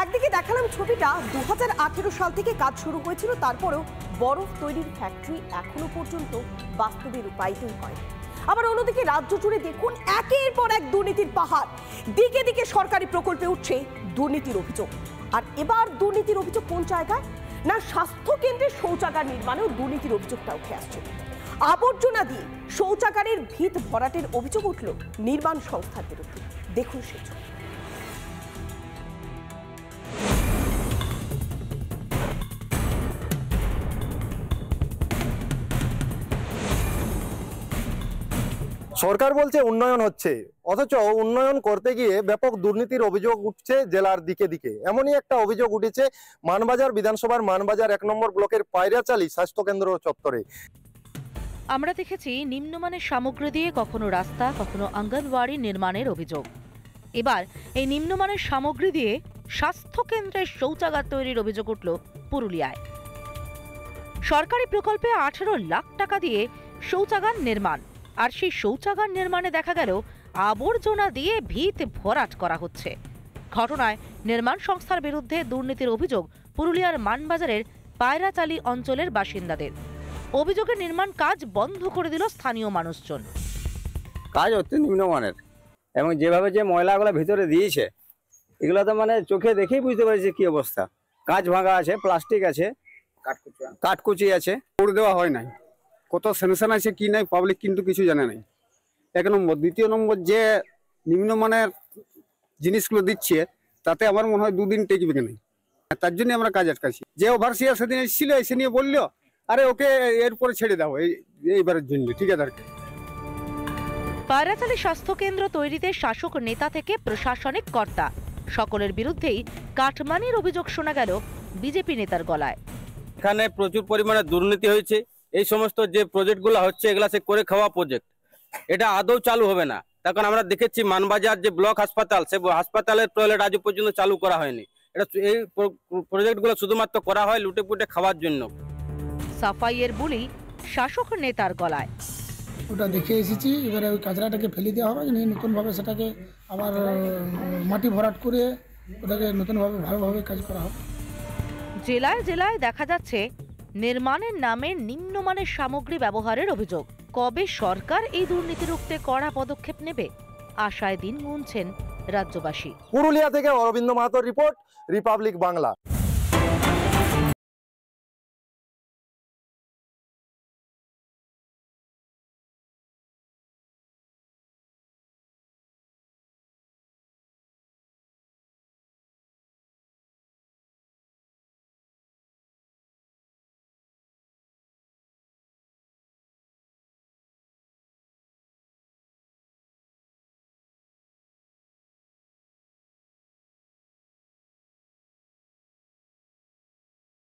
একদিকে দেখালাম ছবিটা 2018 সাল থেকে কাজ শুরু হয়েছিল, তারপরেও বরফ তৈরির ফ্যাক্টরি এখনো পর্যন্ত বাস্তবে রূপায়িতই হয়। আবার অন্যদিকে রাজ্য জুড়ে দেখুন একের পর এক দুর্নীতির পাহাড়, দিকে দিকে সরকারি প্রকল্পে উঠছে দুর্নীতির অভিযোগ। আর এবার দুর্নীতির অভিযোগ কোন জায়গায়? না, স্বাস্থ্য কেন্দ্রের শৌচাগার নির্মাণেও দুর্নীতির অভিযোগটা উঠে আসছে। আবর্জনা দিয়ে শৌচাগারের ভিত ভরাটের অভিযোগ উঠল নির্মাণ সংস্থার বিরুদ্ধে। দেখুন সেই ছবি। সরকার বলছে উন্নয়ন হচ্ছে, অথচ উন্নয়ন করতে গিয়ে ব্যাপক দুর্নীতির অভিযোগ উঠছে জেলার দিকে দিকে। এমনই একটা অভিযোগ উঠেছে মানবাজার বিধানসভার মানবাজার 1 নম্বর ব্লকের পায়রাচালি স্বাস্থ্যকেন্দ্র চত্বরে। আমরা দেখেছি নিম্নমানের সামগ্রী দিয়ে কখনো রাস্তা, কখনো অঙ্গনওয়াড়ি নির্মাণের অভিযোগ। এবার এই নিম্নমানের সামগ্রী দিয়ে স্বাস্থ্যকেন্দ্রের শৌচাগার তৈরির অভিযোগ উঠল পুরুলিয়ায়। সরকারি প্রকল্পে 18 লাখ টাকা দিয়ে শৌচাগার নির্মাণ, আর সেই শৌচাগার নির্মাণে দেখা গেল আবর্জনা দিয়ে ভিত ভরাট করা হচ্ছে। ঘটনায় নির্মাণ সংস্থার বিরুদ্ধে দুর্নীতির অভিযোগ পুরুলিয়ার মানবাজারের পায়রাচালি অঞ্চলের বাসিন্দাদের। অভিযোগে নির্মাণ কাজ বন্ধ করে দিল স্থানীয় মানুষজন। কাজ হচ্ছে নিম্নমানের, এবং যেভাবে যে ময়লাগুলো ভিতরে দিয়েছে এগুলো তো মানে চোখে দেখেই বুঝতে পারছি কি অবস্থা। কাঁচ ভাঙা আছে, প্লাস্টিক আছে, কাঠকুচি আছে, পুড় দেওয়া হয় নাই। কত স্যাংশন আছে কি নাই পাবলিক কিন্তু কিছু জানে নাই। 1 নম্বর। দ্বিতীয় নম্বর, যে নিম্নমানের জিনিসগুলো দিচ্ছে তাতে আমার মনে হয় 2 দিন টেকবে না। তার জন্য আমরা কাজ আটকাছি। যে ওভারসিয়ার সেদিন এসেছিল, এসে নিয়ে বললো আরে ওকে এরপরে ছেড়ে দাও এইবারের জন্য ঠিকাদারকে। পায়রাচালি স্বাস্থ্যকেন্দ্র তৈরিতে শাসক নেতা থেকে প্রশাসনিক কর্তা সকলের বিরুদ্ধেই কাটমানির অভিযোগ শোনা গেল বিজেপি নেতার গলায়। এখানে প্রচুর পরিমাণে দুর্নীতি হয়েছে। এই সমস্ত যে প্রজেক্টগুলো হচ্ছে এগুলা সে করে খাওয়া প্রজেক্ট, এটা আদৌ চালু হবে না। তখন আমরা দেখেছি মানবাজার যে ব্লক হাসপাতাল, সে হাসপাতালের টয়লেট আজ পর্যন্ত চালু করা হয়নি। এটা এই প্রজেক্টগুলো শুধুমাত্র করা হয় লুটে পুটে খাওয়ার জন্য। সাফাইয়ের বুলি শাসক নেতার গলায়। ওটা দেখে এসেছি, এবারে ওই কাঁচরাটাকে ফেলে দেওয়া হবে, নতুনভাবে সেটাকে আবার মাটি ভরাট করে ওটাকে নতুনভাবে ভালোভাবে কাজ করা হবে। জেলায় জেলায় দেখা যাচ্ছে নির্মাণের নামে নিম্নমানের সামগ্রী ব্যবহারের অভিযোগ। কবে সরকার এই দুর্নীতি রুখতে কড়া পদক্ষেপ নেবে, আশায় দিন গুনছেন রাজ্যবাসী। পুরুলিয়া থেকে অরবিন্দ মাহাতোর রিপোর্ট, রিপাবলিক বাংলা।